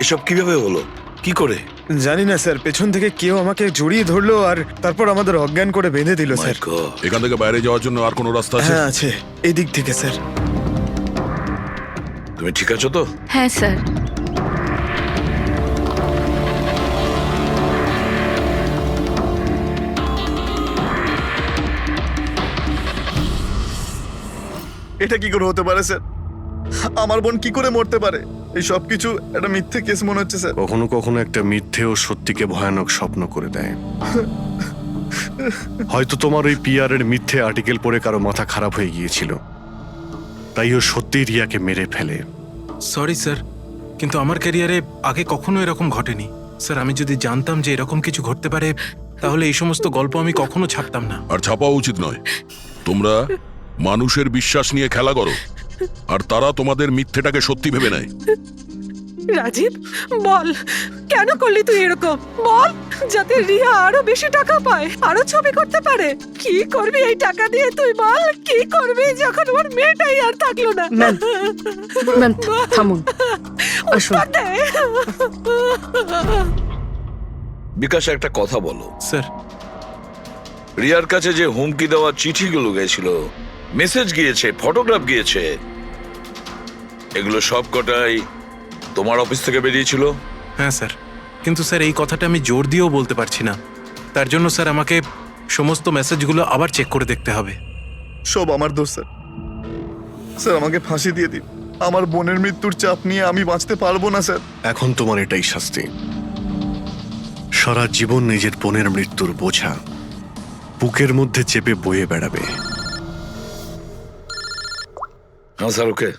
এসব কিভাবে হলো? কি করে? জানি না স্যার, পেছন থেকে কেউ আমাকে জড়িয়ে ধরলো আর তারপর আমাদের অজ্ঞান করে বেঁধে দিল My স্যার। God! এখান থেকে বাইরে যাওয়ার জন্য আর কোনো রাস্তা আছে? হ্যাঁ আছে, এদিক থেকে স্যার। তুমি ঠিক আছো তো? হ্যাঁ স্যার। এটা কি করে হতে পারে স্যার? আমার বোন কি করে মরতে পারে? এই সব কিছু একটা মিথ্যে কেস মনে হচ্ছে স্যার। কখনো কখনো একটা মিথ্যেও সত্যিকে ভয়ানক স্বপ্ন করে দেয়। হয়তো তোমার ওই পিআর এর মিথ্যে আর্টিকেল পড়ে কারো মাথা খারাপ হয়ে গিয়েছিল, তাই ও সত্যি রিয়াকে মেরে ফেলে। সরি স্যার, কিন্তু আমার ক্যারিয়ারে আগে কখনো এরকম ঘটেনি। স্যার, আমি যদি জানতাম যে এরকম কিছু ঘটতে পারে তাহলে এই সমস্ত গল্প আমি কখনো ছাপতাম না। আর ছাপাও উচিত নয়। তোমরা মানুষের বিশ্বাস নিয়ে খেলা করো, আর তারা তোমাদের মিথ্যেটাকে সত্যি ভেবে নেয়। রাজীব বল, কেন করলি তুই এরকম? বল, যাতে রিয়া আরো বেশি টাকা পায়, আরো ছবি করতে পারে। কি করবি এই টাকা দিয়ে তুই বল? কি করবি যখন ওর মেয়েটাই আর থাকলো না? ম্যাম থামুন, আসুন। উত্তর দে। বিকাশ, একটা কথা বলো। স্যার, রিয়ার কাছে যে হুমকি দেওয়া চিঠিগুলো গেছিল, মেসেজ গিয়েছে, ফটোগ্রাফ গিয়েছে, এগুলো সব কটাই তোমার অফিস থেকে বেরিয়েছিল? হ্যাঁ স্যার, কিন্তু স্যার এই কথাটা আমি জোর দিয়েও বলতে পারছি না। তার জন্য স্যার আমাকে সমস্ত মেসেজগুলো আবার চেক করে দেখতে হবে। সব আমার দোষ স্যার। স্যার আমাকে ফাঁসি দিয়ে দিন। আমার বোনের মৃত্যুর চাপ নিয়ে আমি বাঁচতে পারবো না স্যার। এখন তোমার এটাই শাস্তি। সারা জীবন নিজের বোনের মৃত্যুর বোঝা বুকের মধ্যে চেপে বয়ে বেড়াবে। হ্যাঁ স্যার, ওকে,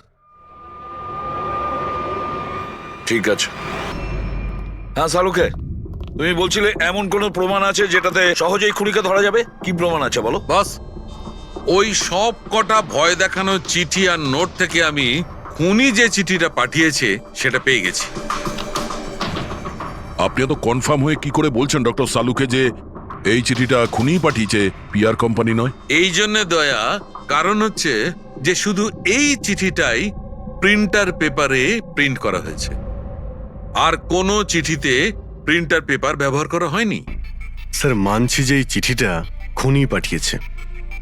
ঠিক আছে। হ্যাঁ স্যার, ওকে। তুমি বলছিলে এমন কোন প্রমাণ আছে যেটাতে সহজেই খুনিকে ধরা যাবে? কি প্রমাণ আছে বলো? বস, ওই সব কটা ভয় দেখানো চিঠি আর নোট থেকে আমি খুনি যে চিঠিটা পাঠিয়েছে সেটা পেয়ে গেছি। আপনি তো কনফার্ম হয়ে কি করে বলছেন ডক্টর সালুকে যে এই চিঠিটা খুনি পাঠিয়েছে, পিআর কোম্পানি নয়? এই জন্য দয়া, কারণ হচ্ছে যে শুধু এই চিঠিটাই প্রিন্টার পেপারে প্রিন্ট করা হয়েছে, আর কোনো চিঠিতে প্রিন্টার পেপার ব্যবহার করা হয়নি। স্যার, মানছি যে এই চিঠিটা খুনি পাঠিয়েছে,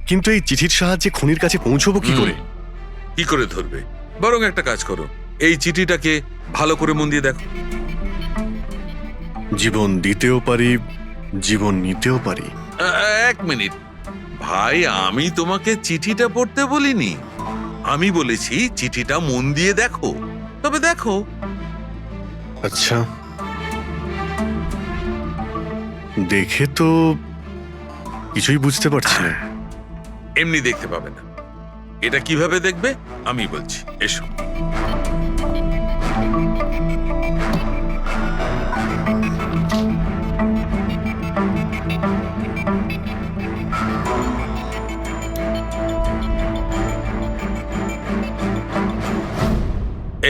কিন্তু এই চিঠির সাহায্যে খুনির কাছে পৌঁছবো কি করে? কি করে ধরবে? বরং একটা কাজ করো, এই চিঠিটাকে ভালো করে মন দিয়ে দেখো। জীবন দিতেও পারি, জীবন নিতেও পারি। এক মিনিট ভাই, আমি তোমাকে চিঠিটা পড়তে বলিনি, আমি বলেছি চিঠিটা মন দিয়ে দেখো। তবে দেখো। আচ্ছা, দেখে তো কিছুই বুঝতে পারছি না। এমনি দেখতে পাবে না, এটা কিভাবে দেখবে আমি বলছি, এসো।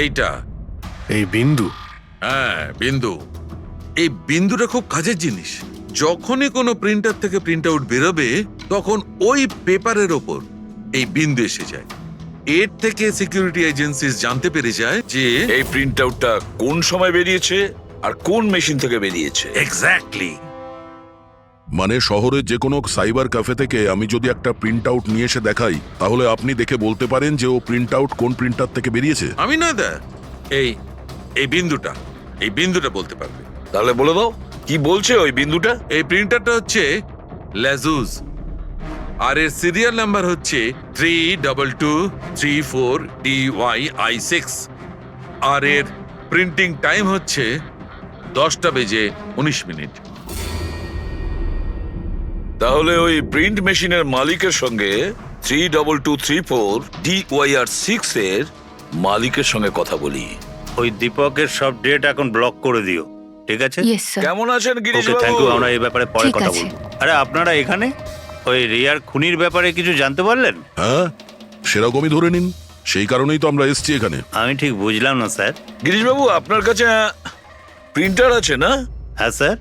এইটা এই বিন্দু? হ্যাঁ, বিন্দু। এই বিন্দুটা খুব কাজের জিনিস। যখনই কোনো প্রিন্টার থেকে প্রিন্ট আউট বেরোবে তখন ওই পেপারের ওপর এই বিন্দু এসে যায়। এর থেকে সিকিউরিটি এজেন্সিস জানতে পেরে যায় যে এই প্রিন্ট আউটটা কোন সময় বেরিয়েছে আর কোন মেশিন থেকে বেরিয়েছে। এক্স্যাক্টলি। মানে শহরের যে কোনো সাইবার ক্যাফে থেকে আমি যদি একটা প্রিন্ট আউট নিয়ে এসে দেখাই, তাহলে আপনি দেখে বলতে পারেন যে ও প্রিন্ট আউট কোন প্রিন্টার থেকে বেরিয়েছে? আমি না দা, এই এই বিন্দুটা বলতে পারবে। তাহলে বলে দাও, কি বলছে ওই বিন্দুটা? এই প্রিন্টারটা হচ্ছে লেজুস, আর এর সিরিয়াল নাম্বার হচ্ছে 32234DYI6, আর এর প্রিন্টিং টাইম হচ্ছে 10:19। তাহলে ওই প্রিন্ট মেশিনের মালিকের সঙ্গে 32234DYR6 এর মালিকের সঙ্গে কথা বলি। ওই দীপকের সব ডেট এখন ব্লক করে দিও, ঠিক আছে? Yes sir. কেমন আছেন গিরিশ ওকে, থ্যাংক বাবু? ইউ। আমরা এই ব্যাপারে পরে ঠিক কথা আছে। বলবো। আরে আপনারা এখানে ওই রিয়ার খুনির ব্যাপারে কিছু জানতে পারলেন? হ্যাঁ, সেরকমই ধরে নিন। সেই কারণেই তো আমরা এসছি এখানে। আমি ঠিক বুঝলাম না স্যার। গিরিশ বাবু, আপনার কাছে প্রিন্টার আছে না? হ্যাঁ স্যার,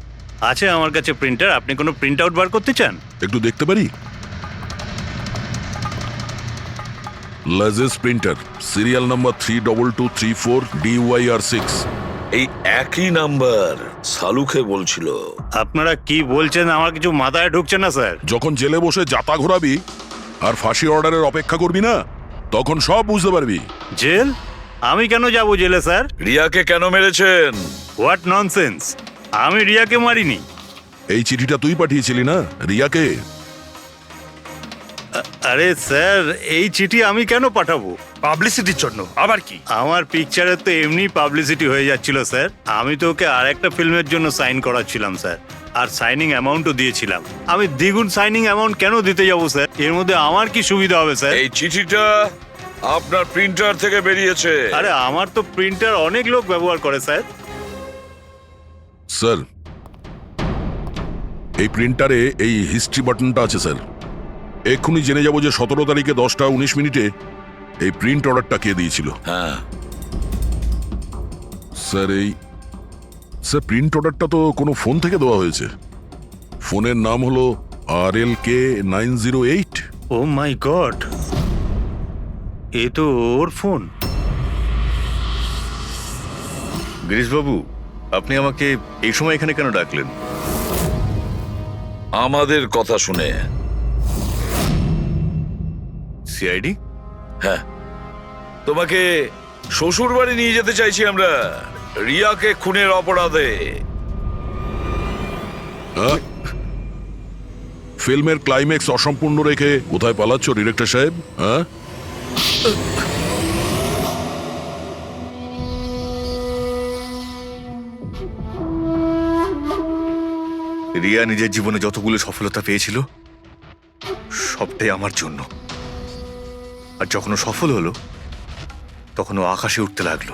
আছে আমার কাছে প্রিন্টার। আপনি কোনো প্রিন্ট আউট বার করতে চান? একটু দেখতে পারি? লাজেস প্রিন্টার, সিরিয়াল নাম্বার 32234 DYR6। এই একই নাম্বার সালুকে বলছিল। আপনারা কি বলছেন আমার কিছু মাথায় ঢুকছে না স্যার। যখন জেলে বসে জাতা ঘোরাবি আর ফাঁসি অর্ডারের অপেক্ষা করবি না, তখন সব বুঝতে পারবি। জেল? আমি কেন যাব জেলে স্যার? রিয়াকে কেন মেরেছেন? What nonsense! আমি রিয়াকে মারিনি। এই চিঠিটা তুই পাঠিয়েছিলি না রিয়াকে? আরে স্যার, এই চিঠি আমি কেন পাঠাবো? পাবলিসিটির জন্য আবার কি? আমার পিকচারে তো এমনি পাবলিসিটি হয়ে যাচ্ছিল স্যার। আমি তো ওকে আর একটা ফিল্মের জন্য সাইন করাচ্ছিলাম স্যার, আর সাইনিং অ্যামাউন্টও দিয়েছিলাম। আমি দ্বিগুণ সাইনিং অ্যামাউন্ট কেন দিতে যাবো স্যার? এর মধ্যে আমার কি সুবিধা হবে স্যার? এই চিঠিটা আপনার প্রিন্টার থেকে বেরিয়েছে। আরে আমার তো প্রিন্টার অনেক লোক ব্যবহার করে স্যার। স্যার, এই প্রিন্টারে এই হিস্ট্রি বাটনটা আছে স্যার। এক্ষুনি জেনে যাব যে 17 তারিখে 10:19 এই প্রিন্ট অর্ডারটা কে দিয়েছিল। হ্যাঁ স্যার, স্যার প্রিন্ট অর্ডারটা তো কোনো ফোন থেকে দেওয়া হয়েছে। ফোনের নাম হলো RLK 908। ও মাই গড, এ তো ওর ফোন। গিরিশবাবু, আপনি আমাকে এই সময় এখানে কেন ডাকলেন? আমাদের কথা শুনে। সিআইডি? হ্যাঁ, তোমাকে শ্বশুর বাড়ি নিয়ে যেতে চাইছি আমরা, রিয়াকে খুনের অপরাধে। হ্যাঁ? ফিল্মের ক্লাইম্যাক্স অসম্পূর্ণ রেখে কোথায় পালাচ্ছ ডিরেক্টর সাহেব? হ্যাঁ, রিয়া নিজের জীবনে যতগুলো সফলতা পেয়েছিল সবটাই আমার জন্য। আর যখন ও সফল হলো তখন ও আকাশে উঠতে লাগলো।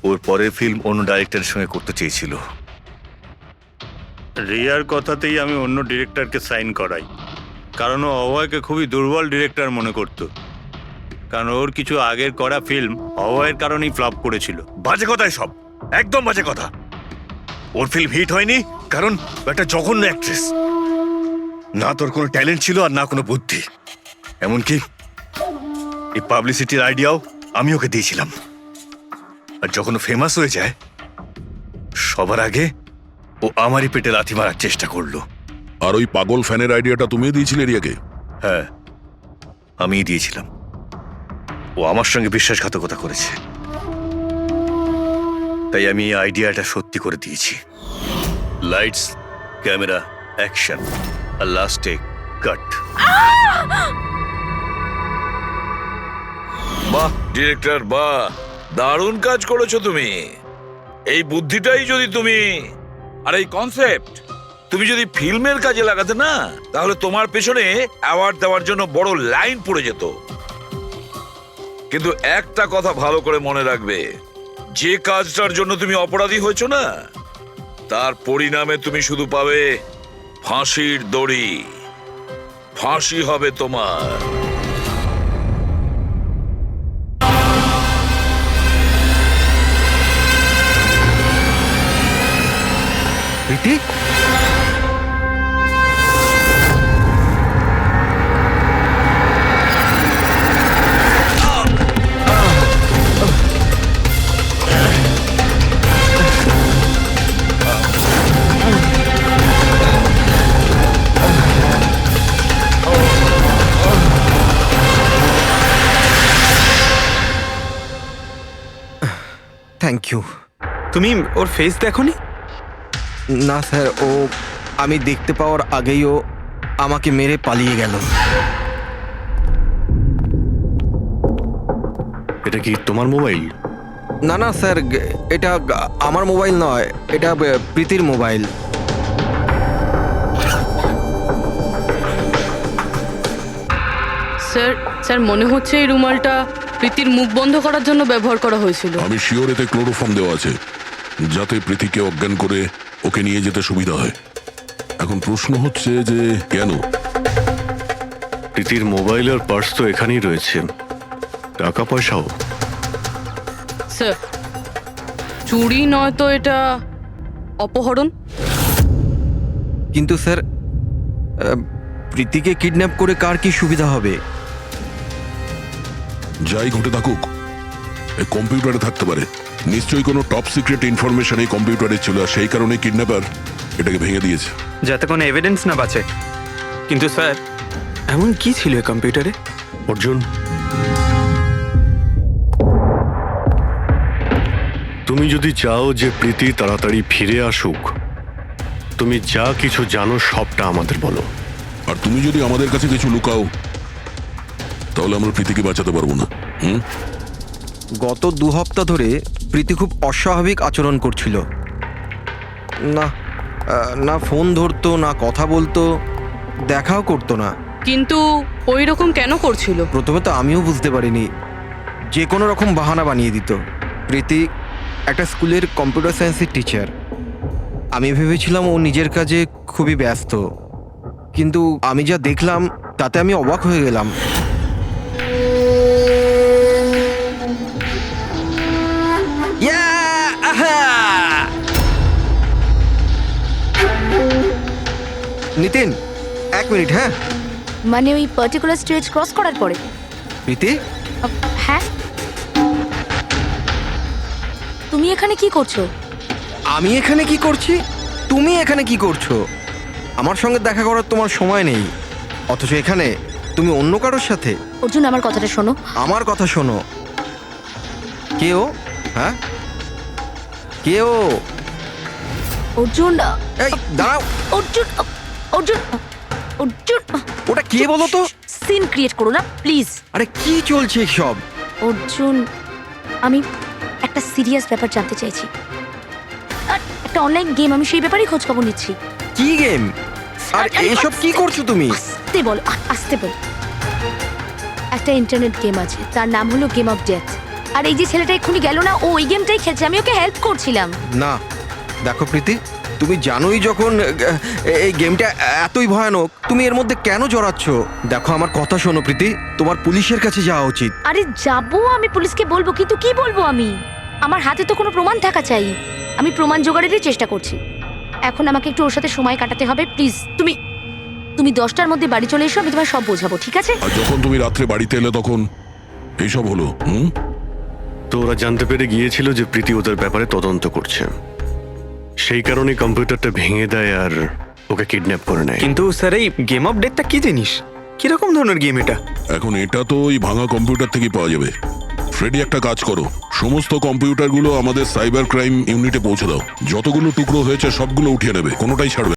ওর পরের ফিল্ম অন্য ডাইরেক্টরের সঙ্গে করতে চেয়েছিল। রিয়ার কথাতেই আমি অন্য ডিরেক্টরকে সাইন করাই, কারণ ও অভয়কে খুবই দুর্বল ডিরেক্টর মনে করত। কারণ ওর কিছু আগের করা ফিল্ম অভয়ের কারণেই ফ্লপ করেছিল। বাজে কথাই সব, একদম বাজে কথা। ওর ফিল্ম হিট হয়নি কারণ ও একটা জঘন্য অ্যাক্ট্রেস। না তোর কোনো ট্যালেন্ট ছিল আর না কোনো বুদ্ধি। এমনকি এই পাবলিসিটির আইডিয়াও আমি ওকে দিয়েছিলাম। আর যখন ও ফেমাস হয়ে যায় সবার আগে ও আমারই পেটে লাথি মারার চেষ্টা করলো। আর ওই পাগল ফ্যানের আইডিয়াটা তুমি দিয়েছিলে রিয়াকে? হ্যাঁ, আমিই দিয়েছিলাম। ও আমার সঙ্গে বিশ্বাসঘাতকতা করেছে, তাই আমি এই আইডিয়াটা সত্যি করে দিয়েছি। লাইটস, ক্যামেরা, অ্যাকশন, আর লাস্টে কাট। বাহ ডিরেক্টর, বাহ, দারুণ কাজ করেছো তুমি। এই বুদ্ধিটাই যদি তুমি আর এই কনসেপ্ট তুমি যদি ফিল্মের কাজে লাগাতে না, তাহলে তোমার পেছনে অ্যাওয়ার্ড দেওয়ার জন্য বড় লাইন পড়ে যেত। কিন্তু একটা কথা ভালো করে মনে রাখবে, যে কাজটার জন্য তুমি অপরাধী হয়েছো না, তার পরিণামে তুমি শুধু পাবে ফাঁসির দড়ি। ফাঁসি হবে তোমার। Thank you. তুমি ওর ফেস দেখোনি? না স্যার, ও আমি দেখতে পাওয়ার আগেই ও আমাকে মেরে পালিয়ে গেল। এটা কি তোমার মোবাইল? না না স্যার, এটা আমার মোবাইল নয়, এটা প্রীতির মোবাইল। স্যার স্যার মনে হচ্ছে এই রুমালটা প্রীতির মুখ বন্ধ করার জন্য ব্যবহার করা হয়েছিল। আমি শিওর এতে ক্লোরোফর্ম দেওয়া আছে, যাতে প্রীতিকে অজ্ঞান করে ওকে নিয়ে যেতে সুবিধা হয়। এখন প্রশ্ন হচ্ছে যে কেন? প্রীতির মোবাইল আর পার্স তো এখানেই রয়েছে, টাকা পয়সাও। স্যার চুরি নয় তো এটা অপহরণ। কিন্তু স্যার প্রীতিকে কিডন্যাপ করে কার কি সুবিধা হবে? যাই ঘটে থাকুক, এই কম্পিউটারে থাকতে পারে। নিশ্চয়ই কোনো টপ সিক্রেট ইনফরমেশন এই কম্পিউটারে ছিল, আর সেই কারণে কিডন্যাপার এটাকে ভেঙে দিয়েছে। যাতে কোনো এভিডেন্স না বাঁচে। কিন্তু স্যার এমন কি ছিল এই কম্পিউটারে? অর্জুন, তুমি যদি চাও যে প্রীতি তাড়াতাড়ি ফিরে আসুক, তুমি যা কিছু জানো সবটা আমাদের বলো। আর তুমি যদি আমাদের কাছে কিছু লুকাও, তাহলে আমরা প্রীতিকে বাঁচাতে পারবো না। গত 2 সপ্তাহ ধরে প্রীতি খুব অস্বাভাবিক আচরণ করছিল। না না ফোন ধরতো, না কথা বলতো, দেখাও করতো না। কিন্তু ওই রকম কেন করছিল? প্রথমে তো আমিও বুঝতে পারিনি, যে কোনো রকম বাহানা বানিয়ে দিত। প্রীতি একটা স্কুলের কম্পিউটার সায়েন্সের টিচার। আমি ভেবেছিলাম ও নিজের কাজে খুবই ব্যস্ত, কিন্তু আমি যা দেখলাম তাতে আমি অবাক হয়ে গেলাম। নিতিন, 1 মিনিট। হ্যাঁ, মানে ওই পার্টিকুলার স্টেজ ক্রস করার পরে? প্রীতি, হ্যাঁ, তুমি এখানে কি করছো? আমি এখানে কি করছি? তুমি এখানে কি করছো? আমার সঙ্গে দেখা করার তোমার সময় নেই, অথচ এখানে তুমি অন্য কারোর সাথে। অর্জুন, আমার কথাটা শোনো। আমার কথা শোনো। কে ও? হ্যাঁ, কে ও? অর্জুন, এই দাঁড়াও। অর্জুন, অর্জুন, অর্জুন, ওটা কে বলো তো? সিন ক্রিয়েট করো না প্লিজ। আরে কি চলছে সব? অর্জুন, আমি একটা সিরিয়াস ব্যাপার জানতে চাইছি। আর একটা অনলাইন গেম, আমি সেই ব্যাপারেই খোঁজ খবর নিচ্ছি। কি গেম? আর এসব কি করছো তুমি? আস্তে বল, আস্তে বল। একটা ইন্টারনেট গেম আছে, তার নাম হলো গেম অফ ডেথ। আর এই যে ছেলেটা এক্ষুনি গেল না, ও ওই গেমটাই খেলছে, আমি ওকে হেল্প করছিলাম। না দেখো প্রীতি, তুমি জানোই যখন এই গেমটা এতই ভয়ানক, তুমি এর মধ্যে কেন জড়াচ্ছ? দেখো আমার কথা শোনো প্রীতি, তোমার পুলিশের কাছে যাওয়া উচিত। আরে যাবো, আমি পুলিশকে বলবো, কিন্তু কি বলবো আমি? আমার হাতে তো কোনো প্রমাণ থাকা চাই। আমি প্রমাণ জোগাড়েরই চেষ্টা করছি। এখন আমাকে একটু ওর সাথে সময় কাটাতে হবে। প্লিজ তুমি 10টার মধ্যে বাড়ি চলে এসো, আমি তোমায় সব বোঝাবো, ঠিক আছে? আর যখন তুমি রাত্রে বাড়িতে এলে তখন এইসব হলো। তো ওরা জানতে পেরে গিয়েছিল যে প্রীতি ওদের ব্যাপারে তদন্ত করছে, সেই কারণে কম্পিউটারটা ভেঙে দেয় আর ওকে কিডন্যাপ করে নেয়। কিন্তু স্যার এই গেম অফ ডেথটা কি জিনিস? কিরকম ধরনের গেম এটা? এখন এটা তো ওই ভাঙা কম্পিউটার থেকে পাওয়া যাবে। ফ্রেডি, একটা কাজ করো, সমস্ত কম্পিউটারগুলো আমাদের সাইবার ক্রাইম ইউনিটে পৌঁছে দাও। যতগুলো টুকরো হয়েছে সবগুলো উঠিয়ে নেবে, কোনোটাই ছাড়বে